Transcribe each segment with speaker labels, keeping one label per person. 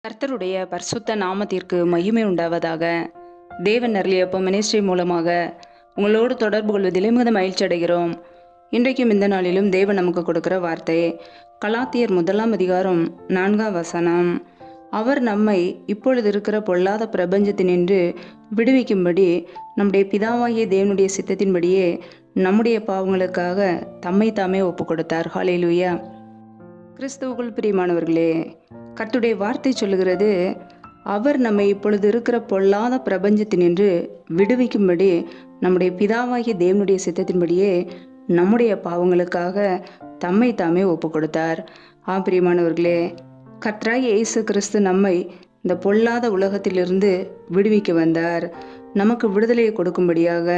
Speaker 1: கர்த்தருடைய பரிசுத்த நாமத்திற்கு மகிமை உண்டாவதாக. தேவன் அருளியப்ப மினிஸ்ட்ரி மூலமாக உங்களோடு தொடர்பு கொள்வதிலே மிகுந்த மகிழ்ச்சி அடைகிறோம். இன்றைக்கும் இந்த நாளிலும் தேவன் நமக்கு கொடுக்கிற வார்த்தை கலாத்தியர் 1:4 அவர் நம்மை இப்பொழுது இருக்கிற பொல்லாத பிரபஞ்சத்தினின்று விடுவிக்கும்படி நம்முடைய பிதாவாகிய தேவனுடைய சித்தத்தின்படியே நம்முடைய பாவங்களுக்காக தம்மை தாமே ஒப்பு கொடுத்தார். ஹல்லேலூயா. கிறிஸ்துவுக்குள் பிரியமானவர்களே, கர்த்தருடைய வார்த்தை சொல்லுகிறது, அவர் நம்மை இப்பொழுது இருக்கிற பொல்லாத பிரபஞ்சத்தினின்று விடுவிக்கும்படி நம்முடைய பிதாவாகிய தேவனுடைய சித்தத்தின்படியே நம்முடைய பாவங்களுக்காக தம்மை தாமே ஒப்பு கொடுத்தார். பிரியமானவர்களே, கர்த்தராகிய இயேசு கிறிஸ்து நம்மை இந்த பொல்லாத உலகத்திலிருந்து விடுவிக்க வந்தார். நமக்கு விடுதலையை கொடுக்கும்படியாக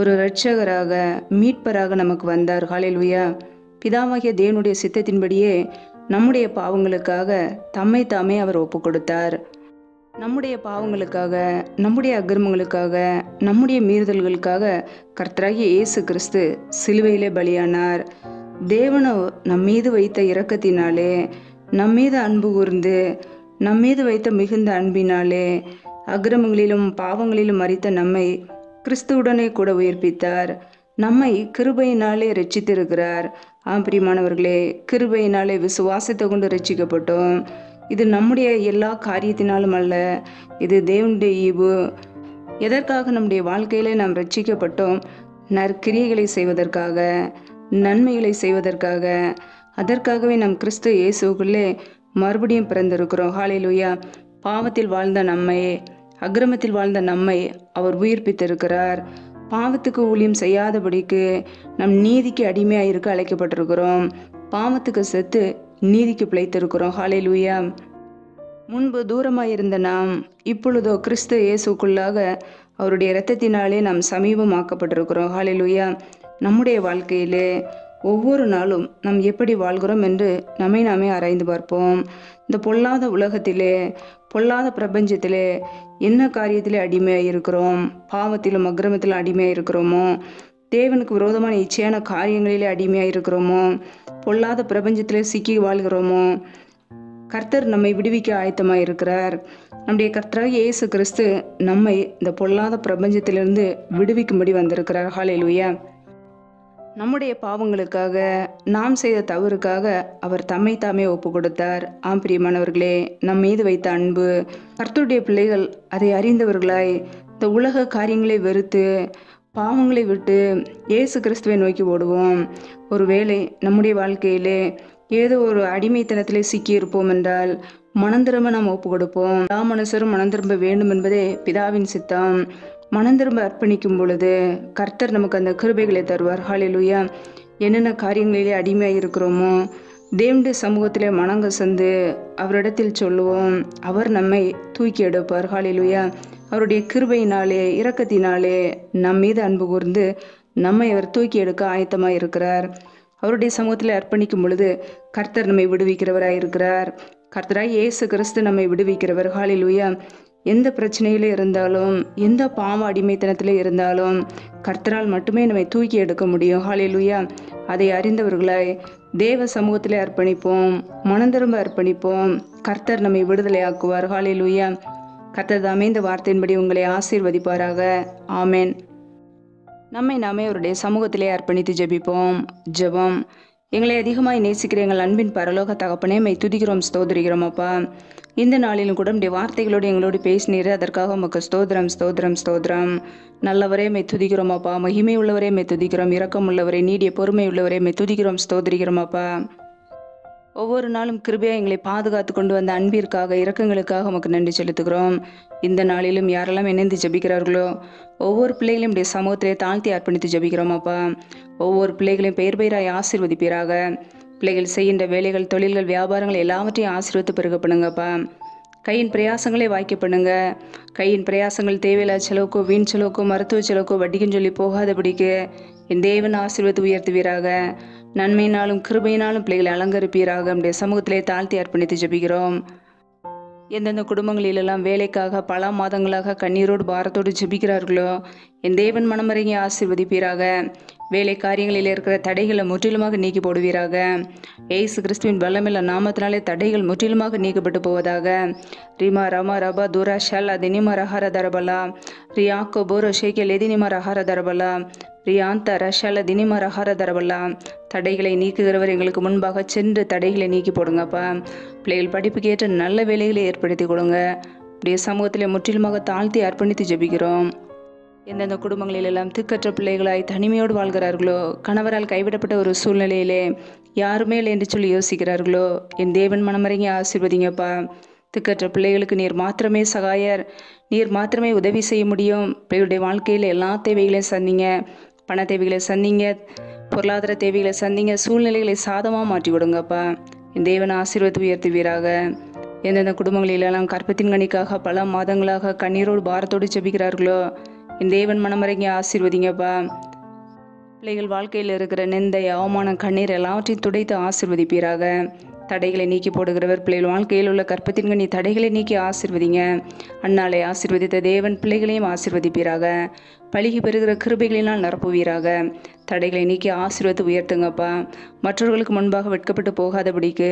Speaker 1: ஒரு இரட்சகராக மீட்பராக நமக்கு வந்தார். ஹல்லேலூயா. பிதாவாகிய தேவனுடைய சித்தத்தின்படியே நம்முடைய பாவங்களுக்காக தம்மை தாமே அவர் ஒப்பு கொடுத்தார். நம்முடைய பாவங்களுக்காக, நம்முடைய அக்கிரமங்களுக்காக, நம்முடைய மீறுதல்களுக்காக கர்த்தராகிய இயேசு கிறிஸ்து சிலுவையிலே பலியானார். தேவனோ நம்மீது வைத்த இரக்கத்தினாலே, நம்மீது அன்பு கூர்ந்து, நம்மீது வைத்த மிகுந்த அன்பினாலே அக்கிரமங்களிலும் பாவங்களிலும் மரித்த நம்மை கிறிஸ்துவுடனே கூட உயிர்ப்பித்தார். நம்மை கிருபையினாலே ரட்சித்திருக்கிறார். பிரியமானவர்களே, கிருபையினாலே விசுவாசத்தை கொண்டு ரட்சிக்கப்பட்டோம். இது நம்முடைய எல்லா காரியத்தினாலும் அல்ல, இது தேவனுடைய ஈவு. எதற்காக நம்முடைய வாழ்க்கையிலே நாம் ரட்சிக்கப்பட்டோம்? நற்கிரியைகளை செய்வதற்காக, நன்மைகளை செய்வதற்காக. அதற்காகவே நாம் கிறிஸ்து இயேசுக்குள்ளே மறுபடியும் பிறந்திருக்கிறோம். ஹல்லேலூயா. பாவத்தில் வாழ்ந்த நம்மை, அக்கிரமத்தில் வாழ்ந்த நம்மை அவர் உயிர்ப்பித்திருக்கிறார். பாவத்துக்கு ஊழியம் செய்யாதபடிக்கு நம் நீதிக்கு அடிமையாக இருக்க அழைக்கப்பட்டிருக்கிறோம். பாவத்துக்கு செத்து நீதிக்கு பிழைத்திருக்கிறோம். ஹல்லேலூயா. முன்பு தூரமாயிருந்த நாம் இப்பொழுதோ கிறிஸ்து இயேசுக்குள்ளாக அவருடைய இரத்தத்தினாலே நாம் சமீபமாக்கப்பட்டிருக்கிறோம். ஹல்லேலூயா. நம்முடைய வாழ்க்கையிலே ஒவ்வொரு நாளும் நாம் எப்படி வாழ்கிறோம் என்று நம்மை நாமே ஆராய்ந்து பார்ப்போம். இந்த பொல்லாத உலகத்திலே, பொல்லாத பிரபஞ்சத்திலே என்ன காரியத்திலே அடிமையாக இருக்கிறோம்? பாவத்திலும் அக்கிரமத்திலும் அடிமையாக இருக்கிறோமோ? தேவனுக்கு விரோதமான இச்சையான காரியங்களிலே அடிமையாக இருக்கிறோமோ? பொல்லாத பிரபஞ்சத்திலே சிக்கி வாழ்கிறோமோ? கர்த்தர் நம்மை விடுவிக்க ஆயத்தமாக இருக்கிறார். நம்முடைய கர்த்தராகிய இயேசு கிறிஸ்து நம்மை இந்த பொல்லாத பிரபஞ்சத்திலிருந்து விடுவிக்கும்படி வந்திருக்கிறார். ஹல்லேலூயா. நம்முடைய பாவங்களுக்காக, நாம் செய்த தவறுக்காக அவர் தம்மை தாமே ஒப்பு கொடுத்தார். பிரியமானவர்களே, நம் மீது வைத்த அன்பு, கர்த்தருடைய பிள்ளைகள் அதை அறிந்தவர்களாய் இந்த உலக காரியங்களை வெறுத்து பாவங்களை விட்டு இயேசு கிறிஸ்துவை நோக்கி ஓடுவோம். ஒருவேளை நம்முடைய வாழ்க்கையிலே ஏதோ ஒரு அடிமைத்தனத்திலே சிக்கி இருப்போம் என்றால் மனந்திரும்ப நாம் ஒப்பு கொடுப்போம். எல்லா மனுஷரும் மனந்திரும்ப வேண்டும் என்பதே பிதாவின் சித்தம். மனந்திரும்ப அர்ப்பணிக்கும் பொழுது கர்த்தர் நமக்கு அந்த கிருபைகளை தருவார். ஹல்லேலூயா. என்னென்ன காரியங்களிலே அடிமையாக இருக்கிறோமோ தேவனுடைய சமூகத்திலே மனங்கசந்து அவரிடத்தில் சொல்லுவோம். அவர் நம்மை தூக்கி எடுப்பார். ஹல்லேலூயா. அவருடைய கிருபையினாலே, இரக்கத்தினாலே நம் மீது அன்பு கூர்ந்து நம்மை அவர் தூக்கி எடுக்க ஆயத்தமாக இருக்கிறார். அவருடைய சமூகத்தில் அர்ப்பணிக்கும் பொழுது கர்த்தர் நம்மை விடுவிக்கிறவராக இருக்கிறார். கர்த்தராய் இயேசு கிறிஸ்து நம்மை விடுவிக்கிறவர். ஹல்லேலூயா. எந்த பிரச்சனையிலே இருந்தாலும், எந்த பாவ அடிமைத்தனத்திலே இருந்தாலும் கர்த்தரால் மட்டுமே நம்மை தூக்கி எடுக்க முடியும். ஹல்லேலூயா. அதை அறிந்தவர்களாய் தேவ சமூகத்திலே அர்ப்பணிப்போம், மனந்திரும்ப அர்ப்பணிப்போம். கர்த்தர் நம்மை விடுதலை ஆக்குவார். ஹல்லேலூயா. கர்த்தர் தாமே இந்த வார்த்தையின்படி உங்களை ஆசீர்வதிப்பாராக. ஆமென். நம்மை நாமே அவருடைய சமூகத்திலே அர்ப்பணித்து ஜெபிப்போம். ஜெபம். எங்களை அதிகமாய் நேசிக்கிற எங்கள் அன்பின் பரலோக தகப்பனே, மை துதிக்கிறோம், ஸ்தோத்திரிக்கிறோம் அப்பா. இந்த நாளிலும் கூட நம்முடைய வார்த்தைகளோடு எங்களோடு பேசினீர். அதற்காக உமக்கு ஸ்தோத்திரம், ஸ்தோத்திரம், ஸ்தோத்திரம். நல்லவரே மை துதிக்கிறோம் அப்பா. மகிமை உள்ளவரே மை துதிக்கிறோம். இரக்கம் உள்ளவரே, நீடிய பொறுமை உள்ளவரே மை துதிக்கிறோம், ஸ்தோத்திரிக்கிறோம் அப்பா. ஒவ்வொரு நாளும் கிருபையாக எங்களை பாதுகாத்து கொண்டு வந்த அன்பிற்காக, இரக்கங்களுக்காக உமக்கு நன்றி செலுத்துகிறோம். இந்த நாளிலும் யாரெல்லாம் இணைந்து ஜெபிக்கிறார்களோ ஒவ்வொரு பிள்ளைகளையும் உடைய சமூகத்திலே தாழ்த்தி அர்ப்பணித்து ஜெபிக்கிறோம் அப்பா. ஒவ்வொரு பிள்ளைகளையும் பெயர் பெயராய் ஆசீர்வதிப்பீராக. பிள்ளைகள் செய்கின்ற வேலைகள், தொழில்கள், வியாபாரங்கள் எல்லாவற்றையும் ஆசீர்வதித்து பெருக பண்ணுங்கப்பா. கையின் பிரயாசங்களே வாய்க்க பண்ணுங்க. கையின் பிரயாசங்கள் தேவையில்லா செலவுக்கோ, வீண் செலவுக்கோ, மருத்துவ செலவுக்கோ, வட்டிக்குன்னு சொல்லி போகாதபடிக்கு என் தேவன் ஆசீர்வதித்து உயர்த்துவீராக. நன்மையினாலும் கிருபையினாலும் பிள்ளைகளை அலங்கரிப்பீராக. நம்முடைய சமூகத்திலே தாழ்த்தி அர்ப்பணித்து ஜெபிக்கிறோம். எந்தெந்த குடும்பங்களிலெல்லாம் வேலைக்காக பல மாதங்களாக கண்ணீரோடு பாரத்தோடு ஜெபிக்கிறார்களோ என் தேவன் மனமிறங்கி ஆசீர்வதிப்பீராக. வேலை காரியங்களில் இருக்கிற தடைகளை முற்றிலுமாக நீக்கி போடுவீராக. ஏசு கிறிஸ்துவின் பலமில்ல நாமத்தினாலே தடைகள் முற்றிலுமாக நீக்கப்பட்டு போவதாக. ரிமா ரமா ரபா துரா ஷல் அதினிமா ரஹார தரபலா ரியாக்கோ போரோ ஷேக்கல் எதினிமா ரஹார தரபலா ரியாந்த ரஷால தினிமா ரஹார தரபலா. தடைகளை நீக்குகிறவர் எங்களுக்கு முன்பாக சென்று தடைகளை நீக்கி போடுங்கப்பா. பிள்ளைகள் படிப்புக்கு ஏற்ற நல்ல வேலைகளை ஏற்படுத்தி கொடுங்க. அப்படியே சமூகத்தில் முற்றிலுமாக தாழ்த்தி அர்ப்பணித்து ஜெபிக்கிறோம். எந்தெந்த குடும்பங்களிலெல்லாம் திக்கற்ற பிள்ளைகளாய் தனிமையோடு வாழ்கிறார்களோ, கணவரால் கைவிடப்பட்ட ஒரு சூழ்நிலையிலே யாருமே இல்லை என்று சொல்லி யோசிக்கிறார்களோ, என் தேவன் மனமிறங்கி ஆசீர்வதிங்கப்பா. திக்கற்ற பிள்ளைகளுக்கு நீர் மாத்திரமே சகாயர், நீர் மாத்திரமே உதவி செய்ய முடியும். பிள்ளைகளுடைய வாழ்க்கையில் எல்லா தேவைகளையும் சந்திங்க. பண தேவைகளை சந்திங்க, பொருளாதார தேவைகளை சந்திங்க, சூழ்நிலைகளை சாதமாக மாற்றி விடுங்கப்பா. என் தேவன் ஆசீர்வதித்து உயர்த்துவீராக. எந்தெந்த குடும்பங்களிலெல்லாம் கற்பத்தின் கனிக்காக பல மாதங்களாக கண்ணீரோடு பாரத்தோடு ஜெபிக்கிறார்களோ, என் தேவன் மனமிறங்கி ஆசீர்வதிங்கப்பா. பிள்ளைகள் வாழ்க்கையில் இருக்கிற நிந்தை, அவமானம், கண்ணீர் எல்லாவற்றையும் துடைத்து ஆசீர்வதிப்பீராக. தடைகளை நீக்கி போடுகிறவர் பிள்ளைகள் வாழ்க்கையில் உள்ள கற்பத்தின் கனி தடைகளை நீக்கி ஆசீர்வதிங்க. அன்னாலை ஆசீர்வதித்த தேவன் பிள்ளைகளையும் ஆசீர்வதிப்பீராக. பழுகி பெறுகிற கிருபைகளினால் நிரப்புவீராக. தடைகளை நீக்கி ஆசீர்வதித்து உயர்த்துங்கப்பா. மற்றவர்களுக்கு முன்பாக வெட்கப்பட்டு போகாதபடிக்கு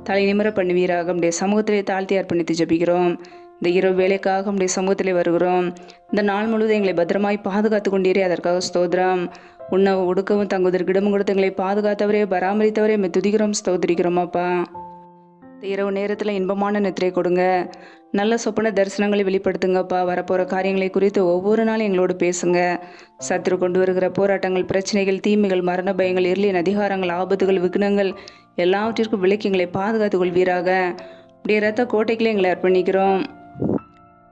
Speaker 1: தலை நிமிர பண்ணுவீராக. நம்முடைய சமூகத்திலே தாழ்த்தி அர்ப்பணித்து ஜெபிக்கிறோம். இந்த இரவு வேலைக்காக நம்முடைய சமூகத்திலே வருகிறோம். இந்த நாள் முழுவதும் எங்களை பத்திரமாய் பாதுகாத்து கொண்டீரே, அதற்காக ஸ்தோத்திரம். உண்ணவு உடுக்கவும் தங்குவதற்கு இடமும் கொடுத்து எங்களை பாதுகாத்தவரே, பராமரித்தவரே துதிக்கிறோம், ஸ்தோத்திரிக்கிறோமாப்பா. இந்த இரவு நேரத்தில் இன்பமான நித்திரை கொடுங்க. நல்ல சொப்பன தரிசனங்களை வெளிப்படுத்துங்கப்பா. வரப்போகிற காரியங்களை குறித்து ஒவ்வொரு நாளும் எங்களோடு பேசுங்க. சத்துரு கொண்டு வருகிற போராட்டங்கள், பிரச்சனைகள், தீமைகள், மரண பயங்கள், இருளின் அதிகாரங்கள், ஆபத்துகள், விக்னங்கள் எல்லாவற்றிற்கும் விலக்கி எங்களை பாதுகாத்து கொள்வீராக. இப்படியே இரத்த கோட்டைகளை எங்களை அர்ப்பணிக்கிறோம்.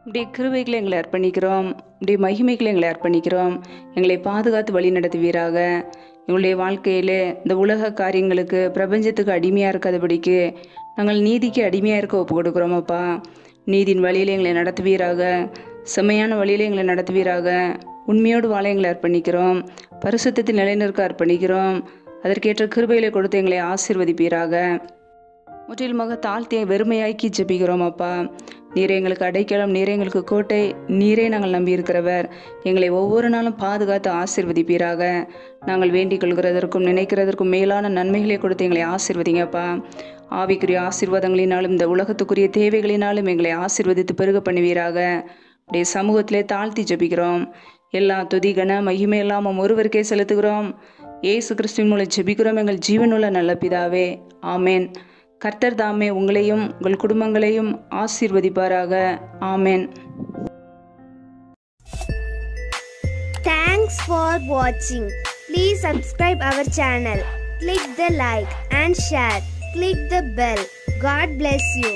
Speaker 1: இப்படியே கிருபைகளை எங்களை அர்ப்பணிக்கிறோம். இப்படியே மகிமைகளை எங்களை அர்ப்பணிக்கிறோம். எங்களை பாதுகாத்து வழி நடத்துவீராக. எங்களுடைய வாழ்க்கையில் இந்த உலக காரியங்களுக்கு, பிரபஞ்சத்துக்கு அடிமையாக இருக்காதபடிக்கு நாங்கள் நீதிக்கு அடிமையாக இருக்க ஒப்பு கொடுக்குறோமப்பா. நீதியின் வழியில் எங்களை நடத்துவீராக. செம்மையான வழியில் எங்களை நடத்துவீராக. உண்மையோடு வாழ எங்களை அர்ப்பணிக்கிறோம். பரிசுத்தத்தில் நிலைநிற்க அர்ப்பணிக்கிறோம். அதற்கேற்ற கிருபைகளை கொடுத்து எங்களை ஆசீர்வதிப்பீராக. முற்றிலுமாக தாழ்த்தியை வெறுமையாக்கி ஜெபிக்கிறோம் அப்பா. நீரே எங்களுக்கு அடைக்கலம், நீரே எங்களுக்கு கோட்டை, நீரே நாங்கள் நம்பியிருக்கிறவர். எங்களை ஒவ்வொரு நாளும் பாதுகாத்து ஆசீர்வதிப்பீராக. நாங்கள் வேண்டிக் கொள்கிறதற்கும் நினைக்கிறதற்கும் மேலான நன்மைகளை கொடுத்து எங்களை ஆசீர்வதிங்கப்பா. ஆவிக்குரிய ஆசீர்வாதங்களினாலும் இந்த உலகத்துக்குரிய தேவைகளினாலும் எங்களை ஆசீர்வதித்து பெருக பண்ணுவீராக. அப்படியே சமூகத்திலே தாழ்த்தி ஜெபிக்கிறோம். எல்லா துதி கன மகிமை எல்லாம் ஒருவருக்கே செலுத்துகிறோம். ஏசு கிறிஸ்துவின் மூலம் ஜெபிக்கிறோம் எங்கள் ஜீவனுள்ள நல்ல பிதாவே, ஆமேன். கர்த்தர் தாமே உங்களையும் உங்கள் குடும்பங்களையும் ஆசீர்வதிப்பாராக. ஆமேன்.
Speaker 2: Thanks for watching. Please subscribe our channel. Click the like and share. Click the bell. God bless you.